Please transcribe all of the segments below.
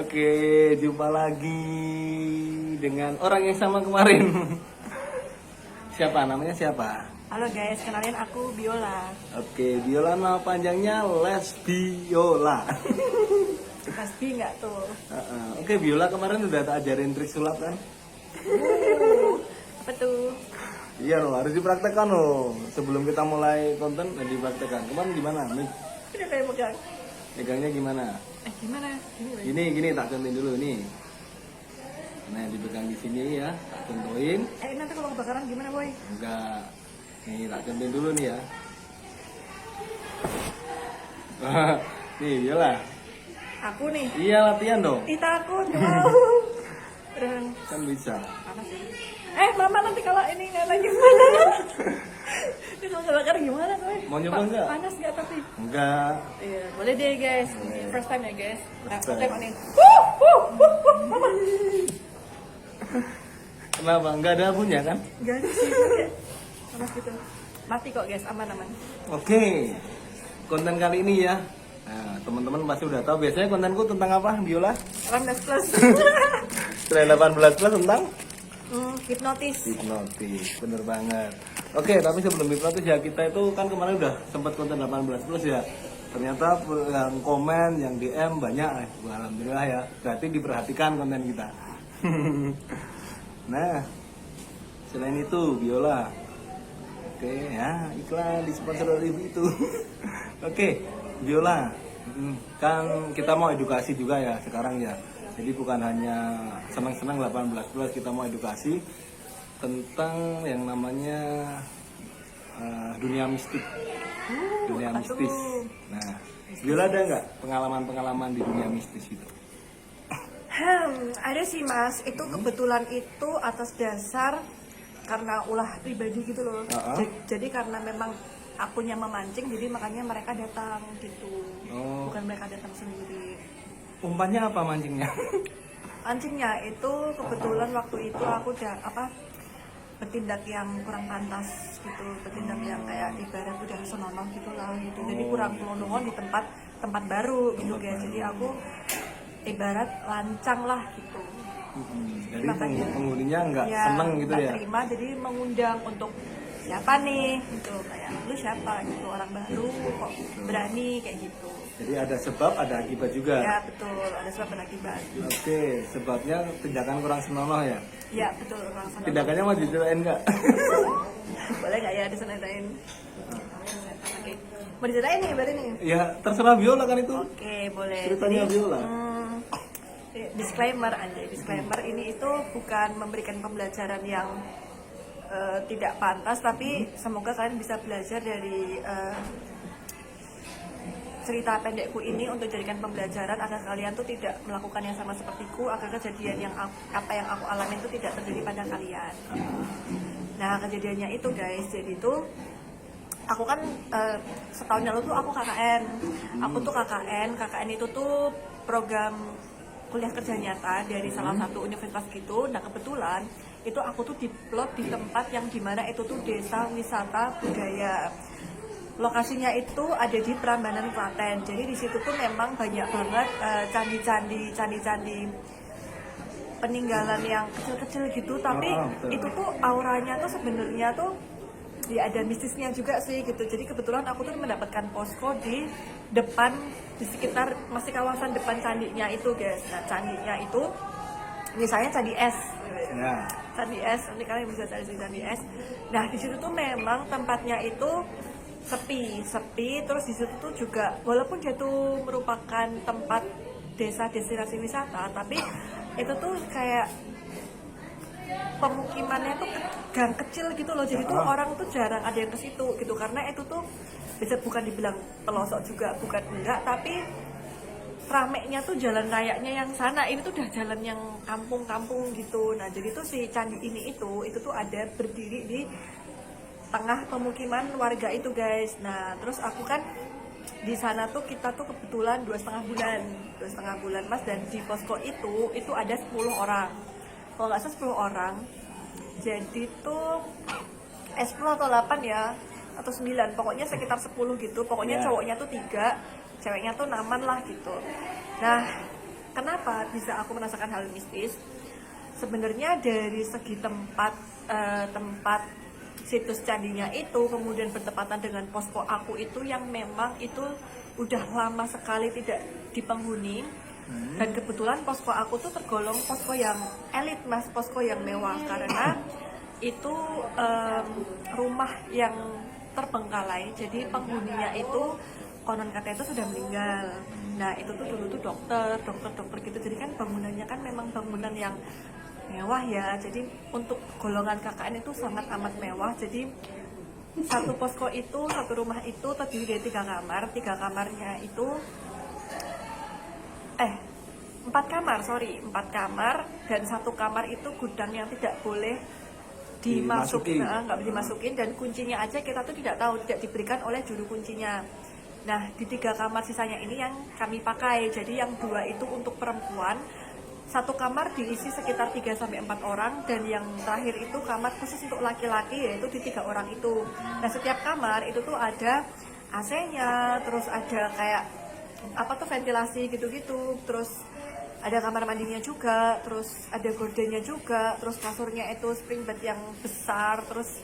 Oke, jumpa lagi dengan orang yang sama kemarin. Siapa? Namanya siapa? Halo guys, kenalin aku Biola. Oke, Biola nama panjangnya Lesbiola. Pasti nggak tuh? Oke, Biola kemarin udah tak ajarin trik sulap kan? Apa tuh? Iya loh, harus dipraktekkan loh. Sebelum kita mulai konten, dipraktekkan. Kemarin gimana? Udah kayak pegang. Megangnya gimana? Gimana? Gini, Gini, tak contohin dulu nih. Nah, dipegang di sini ya, tak contohin. nanti kalau kebakaran gimana boy? Enggak. Nih, tak contohin dulu nih ya. Nih, iyalah. Aku nih. Iya, latihan dong. Takut. Wow. Udah Kan bisa. panas sih. Mama nanti kalau ini nggak lagi gimana? Ini kalau kebakaran gimana boy? Mau nyoba nggak? Panas nggak tapi? Enggak. Iya, boleh deh guys. Boleh. First time ya guys. Nah, First time. tengok nih. Mama. Kenapa? Enggak ada abunya kan? Gak ada sih, kayak panas gitu. Mati kok guys, aman-aman. Oke. Konten kali ini ya. Nah, teman-teman pasti udah tahu biasanya kontenku tentang apa, Biola? 18 plus. Selain 18 plus tentang Hipnotis. hipnotis, bener banget. Oke, tapi sebelum hipnotis ya kita itu kan kemarin udah sempat konten 18 plus ya. Ternyata yang komen, yang DM banyak, alhamdulillah ya. Berarti diperhatikan konten kita. Nah, selain itu Biola. Oke ya, iklan di sponsor dari itu. Oke, Biola. Kan kita mau edukasi juga ya sekarang ya. Jadi bukan hanya senang-senang 18 plus, kita mau edukasi tentang yang namanya dunia mistik, dunia apa mistis. tuh? Nah, Biola ada nggak pengalaman-pengalaman di dunia mistis itu? Ada sih mas. Itu kebetulan itu atas dasar karena ulah pribadi gitu loh. Jadi karena memang akunya memancing, jadi makanya mereka datang gitu. Oh. Bukan mereka datang sendiri. Umpannya apa mancingnya? Mancingnya itu kebetulan waktu itu aku udah bertindak yang kurang pantas gitu, bertindak yang kayak ibarat udah senonoh gitulah gitu. Jadi kurang pelonongan di tempat baru gitu guys. Jadi aku ibarat lancang lah gitu. Jadi Makanya, penghuninya nggak seneng gitu nggak ya? terima, jadi mengundang untuk siapa nih gitu, kayak lu siapa gitu, orang baru kok berani kayak gitu. Jadi ada sebab, ada akibat juga. Ya betul, ada sebab dan akibat. Oke, sebabnya tindakan kurang senonoh ya? Ya betul, orang sana. Tindakannya mau diceritain nggak? Boleh nggak ya diseritain? Oke, mau diceritain nih berarti nih? Ya terserah Biola kan itu. Oke, boleh. Ceritanya Biola. Disclaimer aja, disclaimer ini itu bukan memberikan pembelajaran yang tidak pantas, tapi semoga kalian bisa belajar dari cerita pendekku ini untuk jadikan pembelajaran agar kalian tuh tidak melakukan yang sama sepertiku, agar kejadian yang apa yang aku alami itu tidak terjadi pada kalian. Nah kejadiannya itu guys, jadi tuh aku kan setahun lalu tuh aku KKN. Aku tuh KKN itu tuh program kuliah kerja nyata dari salah satu universitas gitu. Nah kebetulan itu aku tuh diplot di tempat yang dimana itu tuh desa wisata budaya. Lokasinya itu ada di Prambanan Klaten. Jadi di situ tuh memang banyak banget candi-candi peninggalan yang kecil-kecil gitu. Tapi itu tuh auranya tuh sebenarnya tuh ya ada mistisnya juga sih gitu. Jadi kebetulan aku tuh mendapatkan posko di depan, di sekitar masih kawasan depan candinya itu guys. Nah candinya itu misalnya candi es Ya. Candi es, nanti kalian bisa cari candi es. Nah di situ tuh memang tempatnya itu sepi. Terus di situ tuh juga walaupun dia tuh merupakan tempat desa destinasi wisata, tapi itu tuh kayak pemukimannya tuh gang kecil gitu loh. Jadi tuh orang tuh jarang ada yang ke situ gitu, karena itu tuh bisa bukan dibilang pelosok juga, bukan enggak, tapi ramenya tuh jalan rayanya yang sana, ini tuh udah jalan yang kampung-kampung gitu. Nah jadi tuh si candi ini itu tuh ada berdiri di tengah pemukiman warga itu guys. Nah terus aku kan di sana tuh kita tuh kebetulan 2,5 bulan mas, dan di posko itu ada 10 orang, kalau nggak salah 10 orang. Jadi tuh 10 atau 8 ya, atau 9, pokoknya sekitar 10 gitu. Pokoknya cowoknya tuh 3, ceweknya tuh nyaman lah gitu. Nah, kenapa bisa aku merasakan hal mistis? Sebenarnya dari segi tempat situs candinya itu kemudian bertepatan dengan posko aku itu yang memang itu udah lama sekali tidak dipenghuni. Dan kebetulan posko aku tuh tergolong posko yang elit mas, posko yang mewah karena itu rumah yang terbengkalai, jadi penghuninya itu konon katanya itu sudah meninggal. Nah itu tuh dulu tuh dokter gitu, jadi kan bangunannya kan memang bangunan yang mewah ya, jadi untuk golongan KKN itu sangat amat mewah. Jadi satu posko itu, satu rumah itu terdiri dari 3 kamar, 3 kamarnya itu 4 kamar dan 1 kamar itu gudang yang tidak boleh dimasukin, nggak boleh dimasukin, dan kuncinya aja kita tuh tidak tahu, tidak diberikan oleh juru kuncinya. Nah di 3 kamar sisanya ini yang kami pakai, jadi yang 2 itu untuk perempuan, 1 kamar diisi sekitar 3-4 orang, dan yang terakhir itu kamar khusus untuk laki-laki yaitu di 3 orang itu. Nah setiap kamar itu tuh ada AC-nya, terus ada kayak ventilasi gitu-gitu, terus ada kamar mandinya juga, terus ada gordennya juga, terus kasurnya itu spring bed yang besar, terus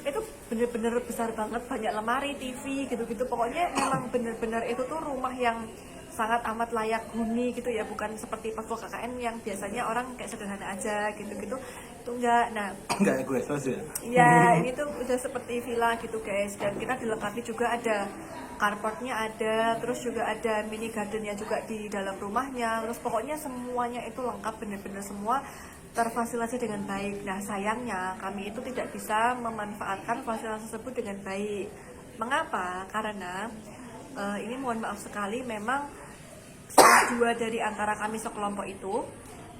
itu bener-bener besar banget, banyak lemari, TV gitu-gitu. Pokoknya memang bener-bener itu tuh rumah yang sangat amat layak huni gitu ya, bukan seperti posko KKN yang biasanya orang kayak sederhana aja gitu-gitu. Itu enggak. Nah, enggak egois ya. Ya, ini tuh udah seperti villa gitu guys, dan kita dilengkapi juga ada carportnya ada, terus juga ada mini gardennya juga di dalam rumahnya, terus pokoknya semuanya itu lengkap, bener-bener semua terfasilitasi dengan baik. Nah sayangnya kami itu tidak bisa memanfaatkan fasilitas tersebut dengan baik. Mengapa? Karena ini mohon maaf sekali, memang salah 2 dari antara kami sekelompok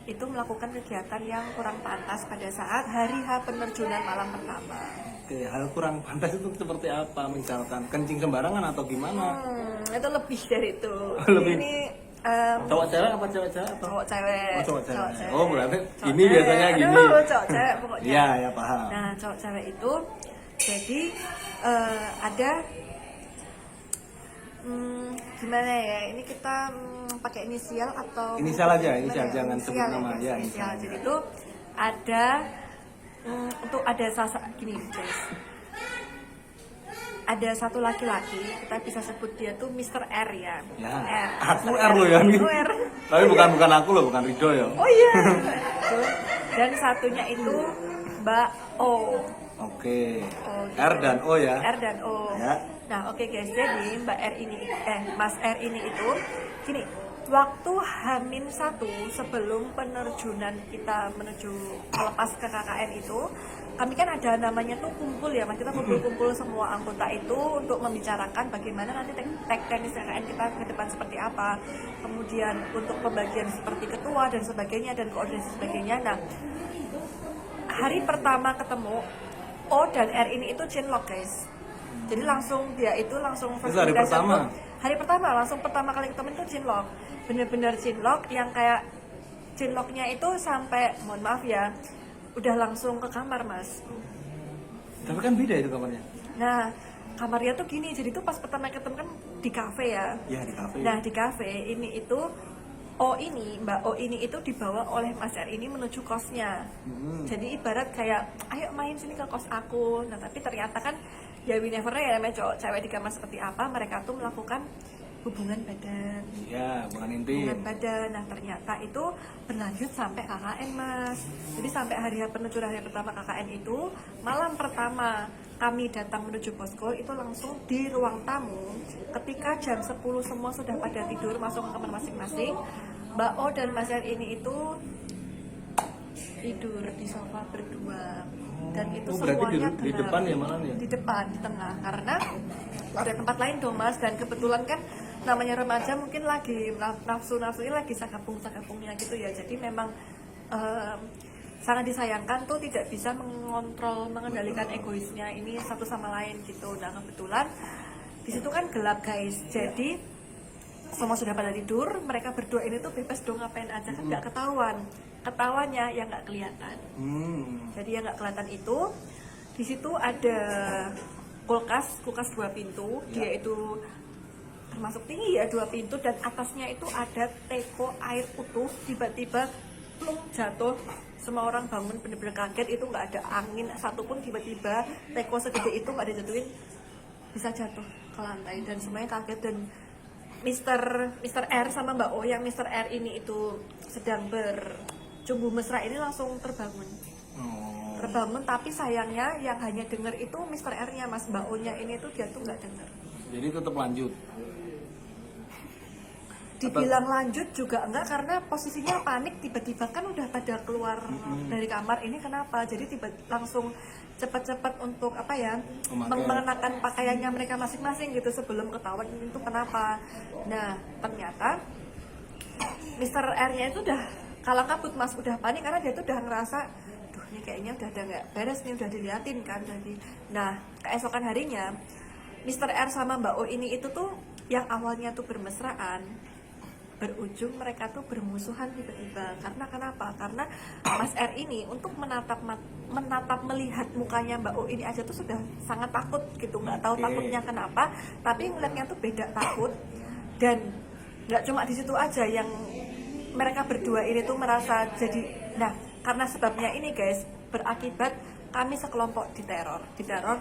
itu melakukan kegiatan yang kurang pantas pada saat hari H penerjunan malam pertama. Oke, hal kurang pantas itu seperti apa? Misalkan kencing sembarangan atau gimana? Itu lebih dari itu. Lebih. Ini cowok cewek apa cewek-cewek? Cowok cewek. Oh, cowok cewek. Cewek. Oh, berarti Cowok ini cewek. biasanya gini. Aduh, cowok cewek pokoknya. Iya, ya paham. Nah, cowok cewek itu jadi ada gimana ya? Ini kita pakai inisial atau Inisial aja, inisial, ya? jangan sebut nama ya. Inisial. Jadi itu ada untuk ada gini guys. Ada satu laki-laki, kita bisa sebut dia tuh Mr. R ya. Ya. R. Aku R loh ya. Aku R. Tapi bukan aku loh, bukan Rido ya. Oh iya. Dan satunya itu Mbak O. Oke. Oh, gitu. R dan O ya. R dan O. Ya. Nah, oke guys, jadi Mbak R ini Mas R ini itu gini, waktu H-1 sebelum penerjunan kita menuju melepas ke KKN itu, kami kan ada namanya tuh kumpul ya Mas, kita kumpul-kumpul semua anggota itu untuk membicarakan bagaimana nanti teknis KKN kita ke depan seperti apa, kemudian untuk pembagian seperti ketua dan sebagainya dan koordinasi sebagainya. Nah, hari pertama ketemu O dan R ini itu chinlock guys. Jadi langsung dia itu langsung first hari impression pertama? tuh, hari pertama langsung pertama kali ketemu itu chinlock, bener-bener chinlock yang kayak chinlocknya itu sampai mohon maaf ya udah langsung ke kamar mas. Tapi kan beda itu kamarnya. Nah kamarnya tuh gini, jadi tuh pas pertama ketemu kan di kafe ya. Ya di kafe. Nah di kafe ini itu Mbak O ini itu dibawa oleh Mas R ini menuju kosnya. Jadi ibarat kayak ayo main sini ke kos aku. Nah tapi ternyata kan ya we never know ya namanya cowok cewek di kamar seperti apa, mereka tuh melakukan hubungan badan. Ya, hubungan intim. Hubungan badan. Nah ternyata itu berlanjut sampai KKN mas. Jadi sampai hari penujuran hari pertama KKN itu, malam pertama kami datang menuju posko itu langsung di ruang tamu. Ketika jam 10 semua sudah pada tidur masuk ke kamar masing-masing, Mbak O dan Mas R ini itu tidur di sofa berdua. Dan itu semuanya di depan ya mana nih? Di depan, di tengah, karena ada tempat lain dong mas, dan kebetulan kan namanya remaja mungkin lagi nafsu-nafsunya lagi sakapung-sakapungnya gitu ya, jadi memang sangat disayangkan tuh tidak bisa mengendalikan egoisnya ini satu sama lain gitu. Nah kebetulan di situ kan gelap guys, jadi semua sudah pada tidur, mereka berdua ini tuh bebas dong ngapain aja, kan nggak ketahuan, ketawanya yang nggak kelihatan. Jadi yang nggak kelihatan itu di situ ada kulkas 2 pintu, dia itu termasuk tinggi ya, 2 pintu, dan atasnya itu ada teko air utuh. Tiba-tiba plung jatuh, semua orang bangun bener-bener kaget, itu nggak ada angin satupun, tiba-tiba teko segede itu nggak dijatuhin bisa jatuh ke lantai dan semuanya kaget. Dan Mr. R sama Mbak O, yang Mr. R ini itu sedang bercumbu mesra ini langsung terbangun. Terbangun, tapi sayangnya yang hanya dengar itu Mr. R-nya, Mas. Mbak O-nya ini tuh dia tuh nggak dengar. Jadi tetap lanjut. Dibilang lanjut juga enggak, karena posisinya panik, tiba-tiba kan udah pada keluar dari kamar. Ini kenapa? Jadi langsung cepat-cepat untuk apa ya, mengenakan pakaiannya mereka masing-masing gitu sebelum ketahuan itu kenapa. Nah ternyata Mr. R-nya itu udah kalang kabut, Mas, udah panik karena dia tuh udah ngerasa, duh ini kayaknya udah ada nggak beres nih, udah diliatin kan. Jadi nah keesokan harinya Mr. R sama Mbak O ini itu tuh yang awalnya tuh bermesraan, berujung mereka tuh bermusuhan tiba-tiba. Karena kenapa? Karena Mas R ini untuk menatap melihat mukanya Mbak O ini aja tuh sudah sangat takut gitu. Nggak tahu takutnya kenapa, tapi ngeliatnya tuh beda takut. Dan nggak cuma di situ aja, yang mereka berdua ini tuh merasa jadi, nah karena sebabnya ini guys, berakibat kami sekelompok diteror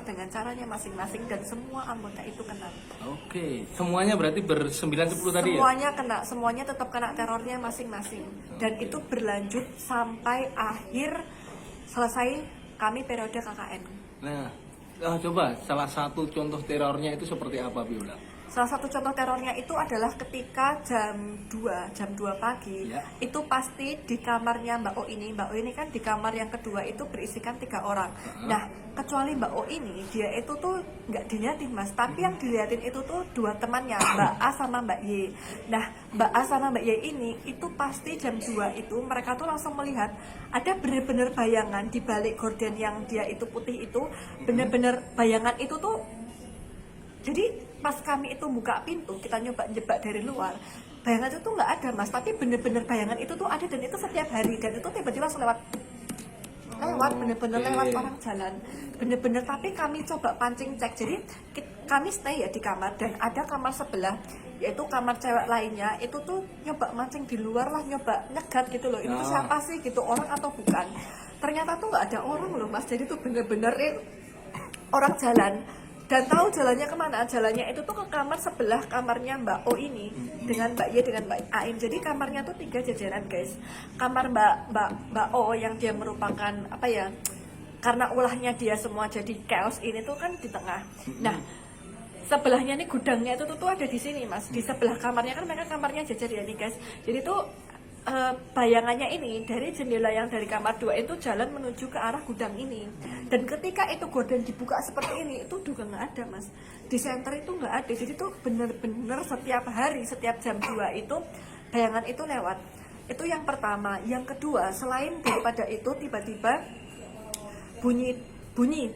dengan caranya masing-masing, dan semua anggota itu kena. Oke, semuanya berarti ber-9-10 tadi ya? Semuanya kena, semuanya tetap kena terornya masing-masing. Dan itu berlanjut sampai akhir selesai kami periode KKN. Nah, coba salah satu contoh terornya itu seperti apa, Biola? Salah satu contoh terornya itu adalah ketika jam 2 pagi, itu pasti di kamarnya Mbak O ini kan di kamar yang kedua itu berisikan 3 orang. Nah, kecuali Mbak O ini, dia itu tuh nggak diliatin, Mas, tapi yang diliatin itu tuh 2 temannya, Mbak A sama Mbak Y. Nah, Mbak A sama Mbak Y ini itu pasti jam 2 itu mereka tuh langsung melihat ada bener-bener bayangan di balik gorden yang dia itu putih itu, bener-bener bayangan itu tuh. Jadi pas kami itu buka pintu, kita nyoba jebak dari luar, bayangan itu tuh nggak ada, Mas, tapi bener-bener bayangan itu tuh ada, dan itu setiap hari, dan itu tiba-tiba langsung lewat bener-bener lewat orang jalan, bener-bener. Tapi kami coba pancing cek, jadi kami stay ya di kamar, dan ada kamar sebelah yaitu kamar cewek lainnya itu tuh nyoba mancing di luar lah, nyoba nyegat gitu loh, ini tuh siapa sih gitu, orang atau bukan. Ternyata tuh nggak ada orang loh, Mas, jadi tuh bener-bener orang jalan. Dan tahu jalannya kemana? Jalannya itu tuh ke kamar sebelah kamarnya Mbak O ini dengan Mbak Y dengan Mbak Ain. Jadi kamarnya tuh 3 jajaran, guys. Kamar Mbak O yang dia merupakan apa ya? Karena ulahnya dia semua jadi chaos ini tuh kan di tengah. Nah, sebelahnya nih gudangnya itu tuh ada di sini, Mas. Di sebelah kamarnya kan mereka kamarnya jajar ya nih, guys. Jadi tuh bayangannya ini dari jendela yang dari kamar 2 itu jalan menuju ke arah gudang ini. Dan ketika itu gorden dibuka seperti ini, itu juga nggak ada, Mas. Di center itu nggak ada. Jadi tuh bener-bener setiap hari, setiap jam 2 itu bayangan itu lewat. Itu yang pertama. Yang kedua, selain daripada itu tiba-tiba bunyi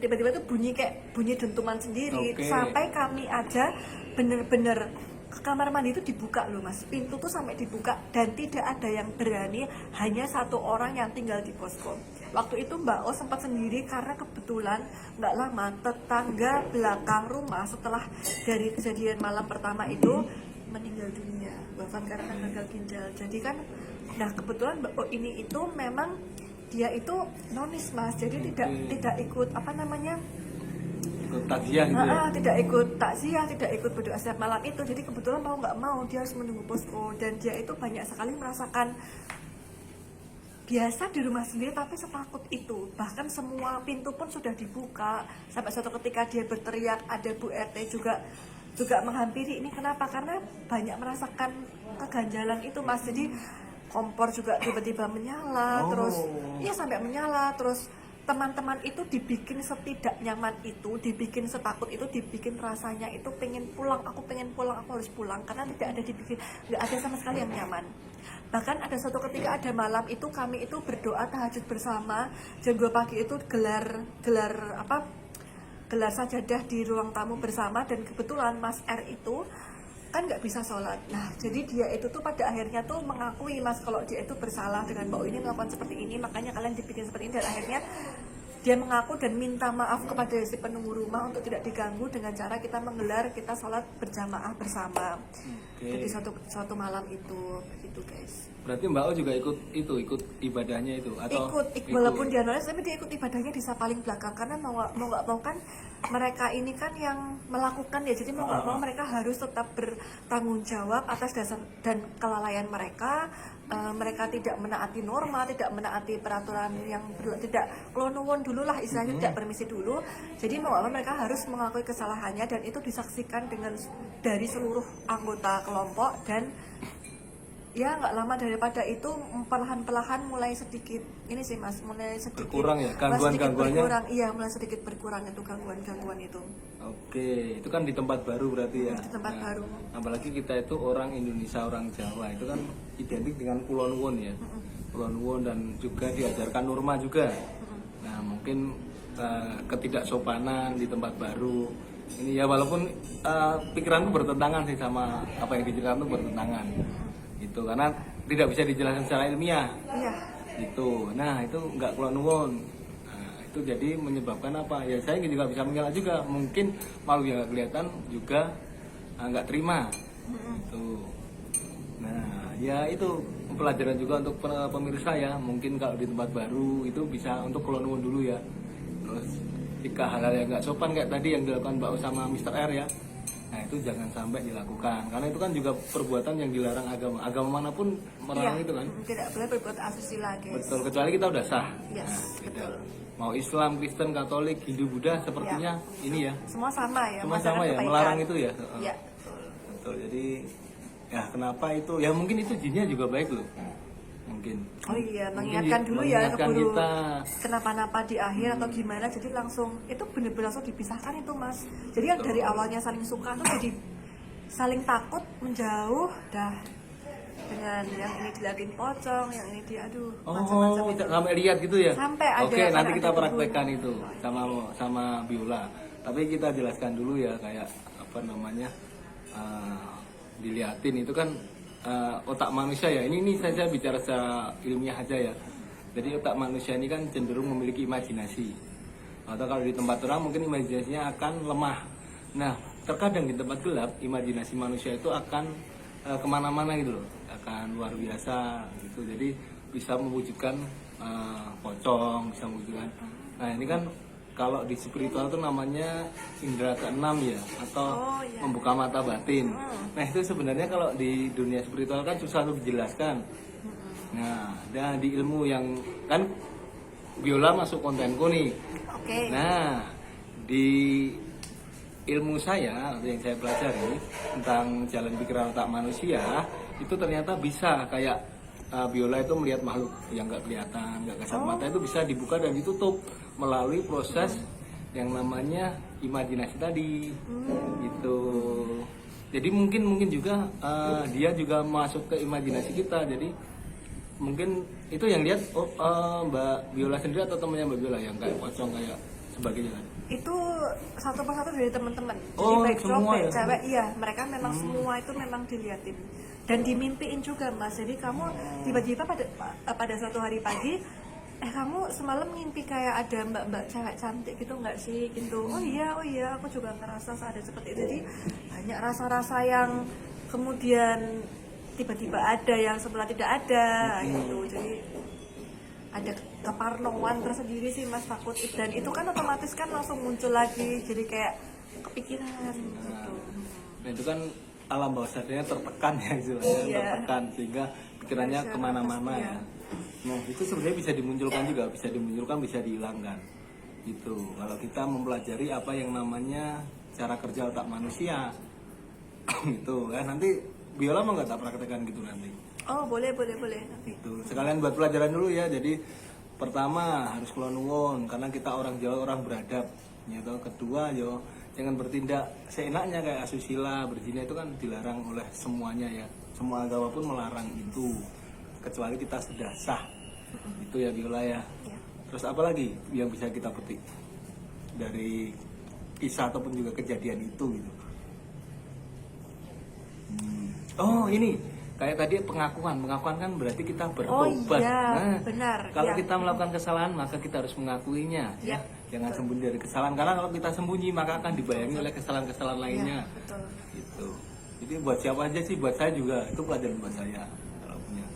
tiba-tiba tuh bunyi kayak bunyi dentuman sendiri. Sampai kami aja bener-bener kamar mandi itu dibuka loh, Mas, pintu tuh sampai dibuka, dan tidak ada yang berani, hanya 1 orang yang tinggal di posko. Waktu itu Mbak O sempat sendiri karena kebetulan nggak lama tetangga belakang rumah setelah dari kejadian malam pertama itu meninggal dunia, wafat karena gagal ginjal. Jadi kan, nah kebetulan Mbak O ini itu memang dia itu nonis, Mas, jadi tidak ikut apa namanya, takziah gitu ya? Tidak ikut takziah, tidak ikut berdoa setiap malam itu. Jadi kebetulan mau nggak mau dia harus menunggu posko, dan dia itu banyak sekali merasakan biasa di rumah sendiri tapi setakut itu. Bahkan semua pintu pun sudah dibuka, sampai suatu ketika dia berteriak, ada Bu RT juga menghampiri. Ini kenapa? Karena banyak merasakan keganjalan itu, Mas. Jadi kompor juga tiba-tiba menyala, terus iya sampai menyala, terus teman-teman itu dibikin setidak nyaman itu, dibikin setakut itu, dibikin rasanya itu pengen pulang, aku harus pulang, karena tidak ada dibikin, nggak ada sama sekali yang nyaman. Bahkan ada suatu ketika ada malam itu kami itu berdoa tahajud bersama jam 2 pagi itu gelar sajadah di ruang tamu bersama, dan kebetulan Mas R itu kan nggak bisa sholat. Nah, jadi dia itu tuh pada akhirnya tuh mengakui, Mas, kalau dia itu bersalah dengan Mbak O ini melakukan seperti ini, makanya kalian dibikin seperti ini. Dan akhirnya dia mengaku dan minta maaf kepada si penunggu rumah untuk tidak diganggu dengan cara kita menggelar kita sholat berjamaah bersama. Jadi suatu malam itu gitu guys. Berarti Mbak O juga ikut ibadahnya itu atau Walaupun dia nulis tapi dia ikut ibadahnya di paling belakang karena mau nggak mau kan mereka ini kan yang melakukan ya, jadi mau nggak mau mereka harus tetap bertanggung jawab atas dasar dan kelalaian mereka. Mereka tidak menaati norma, tidak menaati peraturan yang tidak klonuwon dulu lah istilahnya, tidak permisi dulu. Jadi mau apa mereka harus mengakui kesalahannya dan itu disaksikan dari seluruh anggota kelompok dan ya nggak lama daripada itu perlahan-perlahan mulai sedikit ini sih mas, mulai sedikit berkurang ya gangguannya. Iya mulai sedikit berkurang itu gangguan itu. Oke, itu kan di tempat baru berarti ya. Di tempat baru. Apalagi kita itu orang Indonesia, orang Jawa itu kan identik dengan Kulon Wun ya. Kulon Wun dan juga diajarkan norma juga. Nah mungkin ketidaksopanan di tempat baru ini ya, walaupun pikiranku bertentangan sih sama apa yang dijelaskan itu bertentangan. Itu karena tidak bisa dijelaskan secara ilmiah. Iya. Itu. Nah, itu enggak Kulon Wun. Nah, itu jadi menyebabkan apa? Ya saya juga bisa mengelak juga. Mungkin malu yang enggak kelihatan juga enggak terima. Itu. Nah, ya itu pelajaran juga untuk pemirsa ya. Mungkin kalau di tempat baru itu bisa untuk Kulon Wun dulu ya. Terus jika hal-hal yang enggak sopan kayak tadi yang dilakukan Mbak O sama Mr. R ya. Nah itu jangan sampai dilakukan karena itu kan juga perbuatan yang dilarang agama manapun melarang itu kan. Tidak boleh berbuat asusila guys. Betul, kecuali kita udah sah. Yes, Betul. Mau Islam, Kristen, Katolik, Hindu, Buddha sepertinya ini ya. Semua sama ya. Semua sama ya, melarang itu ya. Iya. Betul. Jadi ya kenapa itu? Ya mungkin itu jinnya juga baik loh. Mungkin. Oh iya, mengingatkan dulu ya keburu kita kenapa-napa di akhir atau gimana, jadi langsung itu benar-benar langsung dipisahkan itu mas. Jadi yang dari awalnya saling suka tuh jadi saling takut menjauh dah, dengan yang ini diliatin pocong, yang ini diaduh macam-macam itu. Sampai lihat gitu ya. Sampai ada. Oke, nanti kita praktekkan itu sama Biola. Tapi kita jelaskan dulu ya kayak apa namanya diliatin itu kan. Otak manusia ya, ini saya bicara secara ilmiah aja ya. Jadi otak manusia ini kan cenderung memiliki imajinasi. Atau kalau di tempat terang mungkin imajinasinya akan lemah. Nah, terkadang di tempat gelap imajinasi manusia itu akan kemana-mana gitu loh, akan luar biasa gitu. Jadi bisa mewujudkan pocong, bisa mewujudkan. Nah ini kan kalau di spiritual itu namanya indera keenam ya, atau membuka mata batin. Nah itu sebenarnya kalau di dunia spiritual kan susah untuk dijelaskan. Nah dan di ilmu yang kan Biola masuk kontenku nih. Nah di ilmu saya atau yang saya pelajari tentang jalan pikiran otak manusia itu ternyata bisa kayak Biola itu melihat makhluk yang nggak kelihatan, nggak kasat mata itu bisa dibuka dan ditutup melalui proses yang namanya imajinasi tadi, gitu. Jadi mungkin juga dia juga masuk ke imajinasi kita. Jadi mungkin itu yang lihat Mbak Biola sendiri atau temannya Mbak Biola yang kayak pocong kayak sebagainya. Itu satu persatu dari teman-teman. Jadi baik cowok, baik ya? cewek, iya mereka memang semua itu memang diliatin dan dimimpiin juga mas. Jadi kamu tiba-tiba pada suatu hari pagi, kamu semalam mimpi kayak ada mbak-mbak cewek cantik gitu nggak sih gitu. Oh iya aku juga ngerasa ada seperti itu. Jadi banyak rasa-rasa yang kemudian tiba-tiba ada yang semula tidak ada gitu. Jadi ada keparnoan tersendiri sih mas, takut, dan itu kan otomatis kan langsung muncul lagi, jadi kayak kepikiran gitu. Nah itu kan alam bawah sadarnya tertekan ya istilahnya, tertekan sehingga pikirannya kemana-mana ya. Nah itu sebenarnya bisa dimunculkan juga, bisa dihilangkan gitu. Kalau kita mempelajari apa yang namanya cara kerja otak manusia gitu kan. Nanti Biola mau nggak tak praktekkan gitu nanti? Oh boleh nanti. Itu sekalian buat pelajaran dulu ya. Jadi pertama harus Kulon Wun karena kita orang Jawa, orang beradab. Gitu. Kedua yo jangan bertindak seenaknya kayak asusila, berzina itu kan dilarang oleh semuanya ya. Semua agama pun melarang itu kecuali kita sudah sah. Itu ya Biola ya. Terus apa lagi yang bisa kita petik dari kisah ataupun juga kejadian itu gitu? Oh ini kayak tadi pengakuan kan berarti kita Oh bertobat. iya, Nah, benar. kalau Ya. kita melakukan kesalahan maka kita harus mengakuinya, ya. Ya, Jangan sembunyi dari kesalahan, karena kalau kita sembunyi maka akan dibayangi oleh kesalahan-kesalahan lainnya. Ya, betul. Gitu. Jadi buat siapa aja sih, buat saya juga itu pelajaran buat saya kalau punya.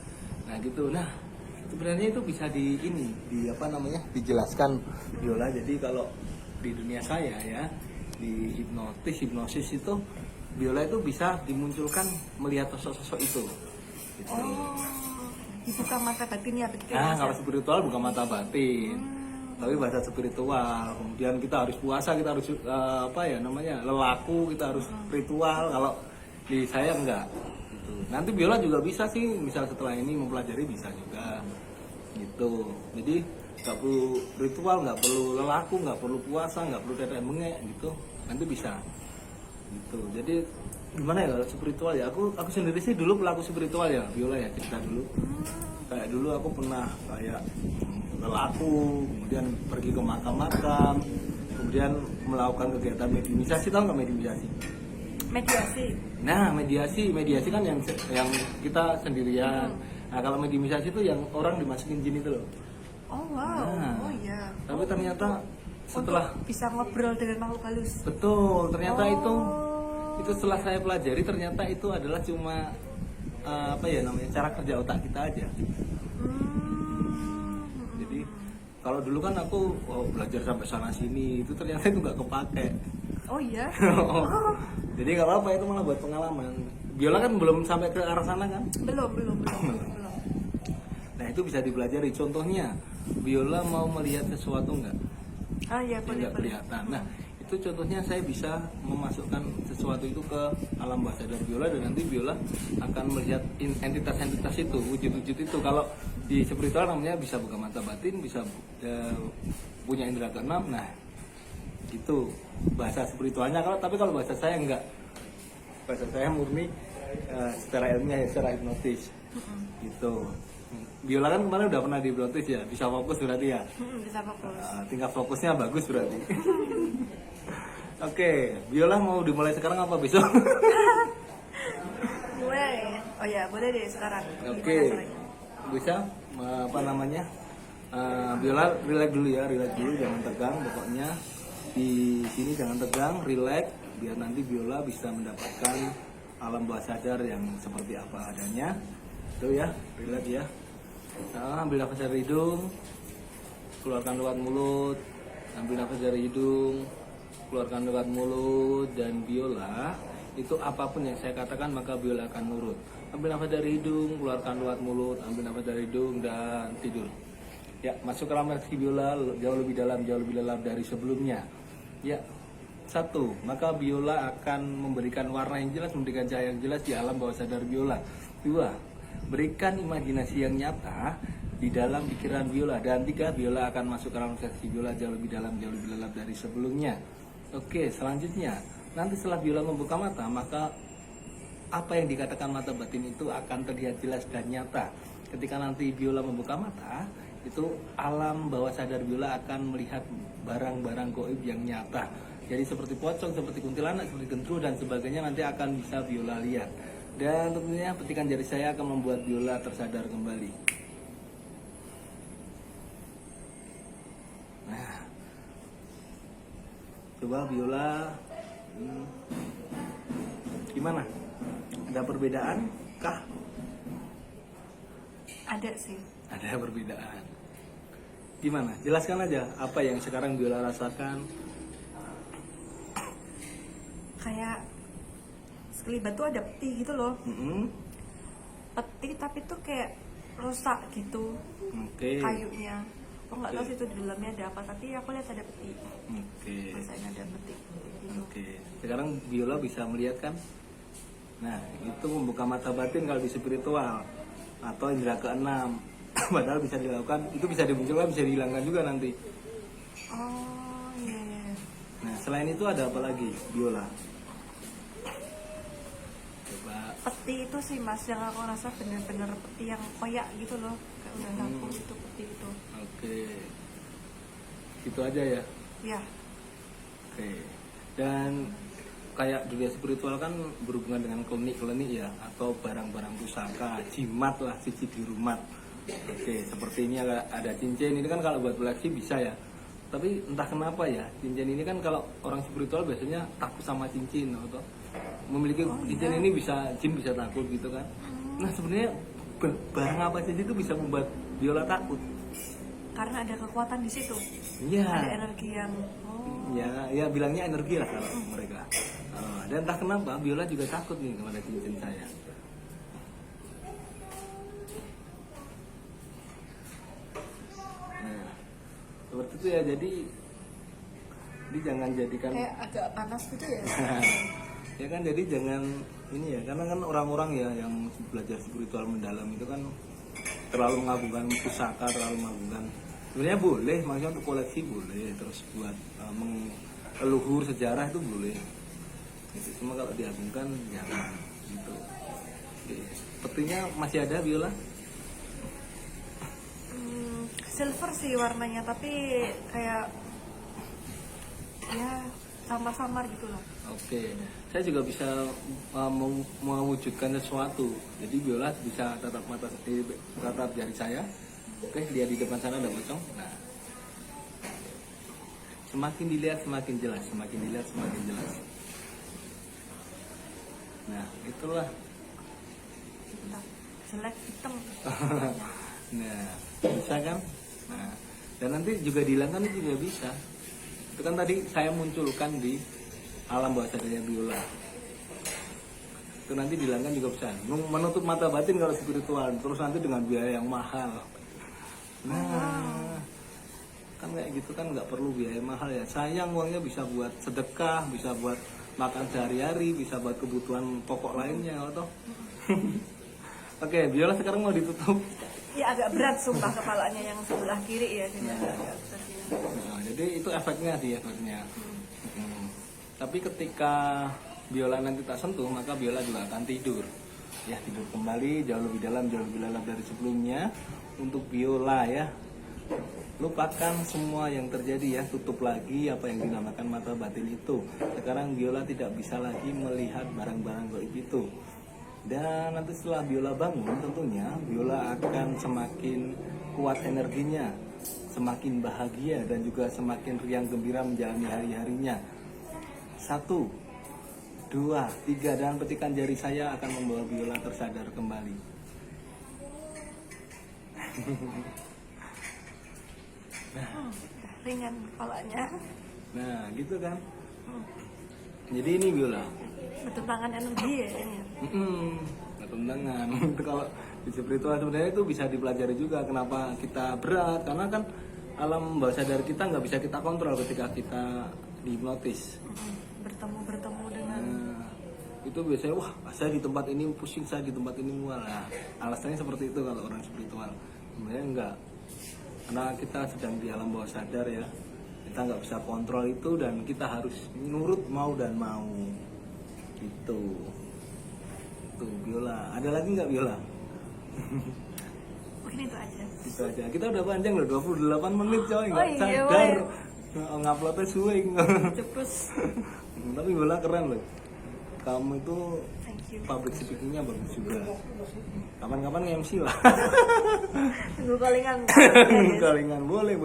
Nah gitu. Nah sebenarnya itu bisa dijelaskan Biola. Jadi kalau di dunia saya ya, di hipnosis itu Biola itu bisa dimunculkan melihat sosok-sosok itu. Gitu. Oh, dibuka mata batin ya begitu. Nah, Mas, kalau ya? spiritual bukan mata batin. Tapi bahasa spiritual. Kemudian kita harus puasa, kita harus lelaku, kita harus ritual. Kalau di saya enggak. Gitu. Nanti Biola juga bisa sih, misal setelah ini mempelajari bisa juga. Gitu. Jadi nggak perlu ritual, nggak perlu lelaku, nggak perlu puasa, nggak perlu tetek bengek gitu. Nanti bisa. Gitu. Jadi gimana ya kalau spiritual ya? Aku sendiri sih dulu pelaku spiritual ya, Biola ya, cerita dulu. Kayak dulu aku pernah kayak lelaku, kemudian pergi ke makam-makam, kemudian melakukan kegiatan mediumisasi. Tahu nggak mediumisasi? Mediasi. Nah, mediasi kan yang kita sendirian. Nah, kalau mediumisasi itu yang orang dimasukin jin itu loh. Oh wow. Nah, Oh iya. Tapi ternyata setelah Untuk bisa ngobrol dengan makhluk halus. betul, ternyata Oh. itu setelah saya pelajari ternyata itu adalah cuma cara kerja otak kita aja. Jadi kalau dulu kan aku belajar sampai sana sini, itu ternyata itu nggak kepake. Oh iya. Jadi nggak apa-apa, itu malah buat pengalaman. Biola kan belum sampai ke arah sana kan? Belum. Nah itu bisa dipelajari. Contohnya, Biola mau melihat sesuatu nggak? Ah iya, Yang boleh. nggak kelihatan. Nah itu contohnya saya bisa memasukkan sesuatu itu ke alam bawah sadar Biola, dan nanti Biola akan melihat entitas-entitas itu, wujud-wujud itu. Kalau di spiritual namanya bisa buka mata batin, bisa punya indera keenam. Nah itu bahasa spiritualnya. Tapi kalau bahasa saya enggak, bahasa saya murni secara ilmiah ya, secara hipnotis gitu. Biola kan kemarin udah pernah dihipnotis ya, bisa fokus berarti ya. Bisa fokus. Tingkat fokusnya bagus berarti. Oke, Biola mau dimulai sekarang apa besok? Mulai. Oh ya, boleh deh sekarang. Oke, bisa Biola relax dulu ya, jangan tegang pokoknya. Di sini jangan tegang, relax, biar nanti Biola bisa mendapatkan alam bawah sadar yang seperti apa adanya. Tuh ya, relax ya. Nah, ambil nafas dari hidung, keluarkan lewat mulut. Ambil nafas dari hidung, keluarkan lewat mulut. Dan Biola, itu apapun yang saya katakan maka Biola akan nurut. Ambil nafas dari hidung, keluarkan lewat mulut. Ambil nafas dari hidung dan tidur. Ya, masuk ke alam rezeki Biola jauh lebih dalam dari sebelumnya. Ya, 1. Maka Biola akan memberikan warna yang jelas, memberikan cahaya yang jelas di alam bawah sadar Biola. 2. Berikan imajinasi yang nyata di dalam pikiran Biola. Dan 3. Biola akan masuk ke alam rezeki Biola jauh lebih dalam dari sebelumnya. Oke, selanjutnya, nanti setelah Biola membuka mata, maka apa yang dikatakan mata batin itu akan terlihat jelas dan nyata. Ketika nanti Biola membuka mata, itu alam bawah sadar Biola akan melihat barang-barang gaib yang nyata. Jadi seperti pocong, seperti kuntilanak, seperti gendruwo dan sebagainya nanti akan bisa Biola lihat. Dan tentunya petikan jari saya akan membuat Biola tersadar kembali. Nah, coba Biola, gimana? Ada perbedaan kah? Ada sih. Ada perbedaan. Gimana? Jelaskan aja apa yang sekarang Biola rasakan. Kayak sekelibat tuh ada peti gitu loh. Peti tapi tuh kayak rusak gitu. Oke. Kayunya. Aku nggak tahu Oke. sih itu di dalamnya ada apa, tapi aku lihat ada peti. Oke. Rasanya ada peti. Gitu. Oke. Sekarang Biola bisa melihat kan? Nah, itu membuka mata batin kalau di spiritual atau indera keenam. Padahal bisa dilakukan, itu bisa dimunculkan, bisa dihilangkan juga nanti. Oh iya. Nah, selain itu ada apa lagi, Biola? Coba. Peti itu sih mas yang aku rasa bener-bener peti yang koyak gitu loh, kayak udah laku itu peti itu. Oke. Gitu aja ya. Ya. Oke. Dan kayak dunia spiritual kan berhubungan dengan klinik-klinik ya, atau barang-barang pusaka, jimat lah, siji di rumah. Oke, seperti ini ada cincin, ini kan kalau buat koleksi bisa ya. Tapi entah kenapa ya, cincin ini kan kalau orang spiritual biasanya takut sama cincin atau memiliki cincin ini bisa jin bisa takut gitu kan. Nah sebenarnya barang apa saja itu bisa membuat Viola takut. Karena ada kekuatan di situ. Iya. Ada energi yang Ya bilangnya energi lah kalau mereka. Dan entah kenapa Viola juga takut nih kepada cincin saya. Nah, seperti itu ya. Jadi jangan jadikan kayak agak panas gitu ya. ya kan, jadi jangan ini ya, karena kan orang-orang ya yang belajar spiritual mendalam itu kan terlalu mengagungkan pusaka, terlalu mengagungkan. Sebenarnya boleh, maksudnya untuk koleksi boleh, terus buat leluhur sejarah itu boleh. Itu cuma kalau diagungkan jangan gitu. Oke. Sepertinya masih ada Viola. Silver sih warnanya, tapi kayak ya samar-samar gitu loh. Oke, saya juga bisa mewujudkan sesuatu. Jadi Viola bisa tatap jari saya. Oke, lihat di depan sana ada pocong. Nah, semakin dilihat semakin jelas, semakin dilihat semakin jelas. Nah, itulah. Jelek hitam. Nah, bisa kan? Nah, dan nanti juga dihilangkan juga bisa. Itu kan tadi saya munculkan di alam bawah sadarnya Viola. Itu nanti dihilangkan juga bisa. Menutup mata batin kalau spiritual, terus nanti dengan biaya yang mahal. Nah, kan kayak gitu kan nggak perlu biaya mahal ya. Sayang uangnya bisa buat sedekah, bisa buat makan sehari-hari, bisa buat kebutuhan pokok lainnya, atau? Oke, Viola sekarang mau ditutup. Ya agak berat sumpah kepalanya yang sebelah kiri ya. Nah, jadi itu efeknya sih, efeknya. Tapi ketika Viola nanti tak sentuh, maka Viola juga akan tidur. Ya, tidur kembali jauh lebih dalam dari sebelumnya. Untuk Viola ya, lupakan semua yang terjadi ya, tutup lagi apa yang dinamakan mata batin itu. Sekarang Viola tidak bisa lagi melihat barang-barang gaib itu. Dan nanti setelah Viola bangun, tentunya Viola akan semakin kuat energinya, semakin bahagia dan juga semakin riang gembira menjalani hari-harinya. 1, 2, 3, dan petikan jari saya akan membawa Viola tersadar kembali. Ringan kepalanya. Nah, gitu kan. Jadi ini Viola. Bertentangan energi ya ini. Bertentangan. Itu kalau di spiritual sebenarnya itu bisa dipelajari juga kenapa kita berat, karena kan alam bawah sadar kita nggak bisa kita kontrol ketika kita dihipnotis. Bertemu dengan Itu biasanya wah saya di tempat ini pusing, saya di tempat ini mual. Nah, alasannya seperti itu kalau orang spiritual. Sebenarnya enggak, karena kita sedang di alam bawah sadar ya, kita nggak bisa kontrol itu dan kita harus nurut mau dan mau itu. Tuh Viola, ada lagi nggak Viola? Mungkin itu aja. Itu aja, kita udah panjang loh, 28 menit coy, nggak iya, sadar nguploadnya suwe. Cepus. Tapi Viola keren loh, kamu itu Thank you. public speaking-nya bagus juga. Kapan-kapan nge-MC lah. Tunggu callingan. Kalingan boleh.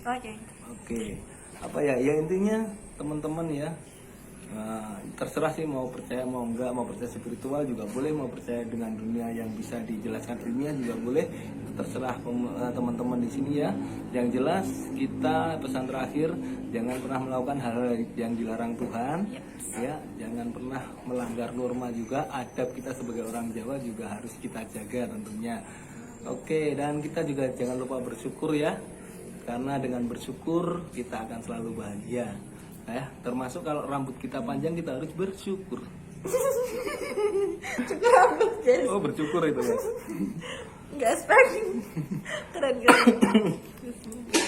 Oke. Apa ya? Ya intinya teman-teman ya. Terserah sih mau percaya mau enggak, mau percaya spiritual juga boleh, mau percaya dengan dunia yang bisa dijelaskan ilmiah juga boleh. Itu terserah teman-teman di sini ya. Yang jelas kita pesan terakhir, jangan pernah melakukan hal-hal yang dilarang Tuhan. Ya, jangan pernah melanggar norma juga. Adab kita sebagai orang Jawa juga harus kita jaga tentunya. Oke, dan kita juga jangan lupa bersyukur ya. Karena dengan bersyukur kita akan selalu bahagia. Ya, termasuk kalau rambut kita panjang kita harus bersyukur. Cukur rambut guys. Oh, bersyukur itu ya. Nggak expect. Keren.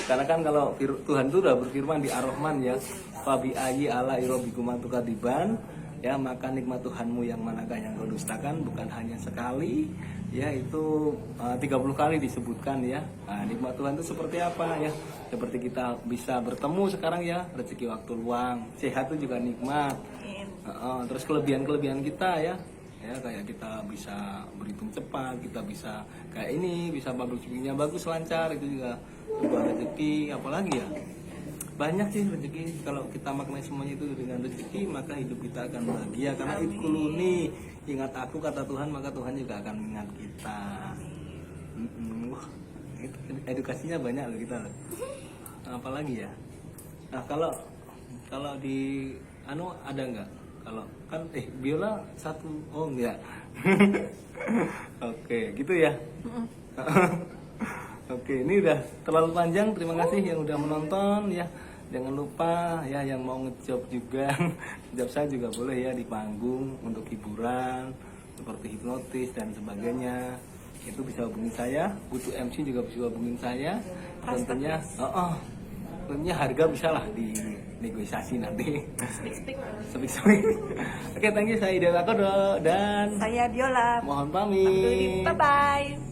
Karena kan kalau Tuhan itu udah berfirman di Ar-Rahman ya, fabi ayyi ala irobikuman tukadiban, ya maka nikmat Tuhanmu yang manakah yang kau dustakan, bukan hanya sekali, ya itu 30 kali disebutkan ya. Nah, nikmat Tuhan itu seperti apa ya? Seperti kita bisa bertemu sekarang ya, rezeki waktu luang, sehat itu juga nikmat. Terus kelebihan kita ya kayak kita bisa berhitung cepat, kita bisa kayak ini, bisa public speaking-nya bagus, lancar, itu juga sebuah rezeki. Apalagi ya, banyak sih rezeki. Kalau kita maknai semuanya itu dengan rezeki, maka hidup kita akan bahagia. Karena idkuluni, ingat aku kata Tuhan, maka Tuhan juga akan mengingat kita. Wah, itu edukasinya banyak loh kita loh. Apalagi ya, nah kalau di ada nggak, kalau kan biola satu, oh enggak. Oke gitu ya. Oke, ini udah terlalu panjang. Terima kasih yang udah menonton ya. Jangan lupa ya yang mau ngejob juga, job saya juga boleh ya di panggung untuk hiburan seperti hipnotis dan sebagainya. Itu bisa hubungi saya, butuh MC juga bisa hubungin saya. Tentunya tentunya harga bisa lah di negosiasi nanti. Speak. Oke, thank you. Saya Ida Lakodo dan Saya Biola. mohon pamit. Bye bye.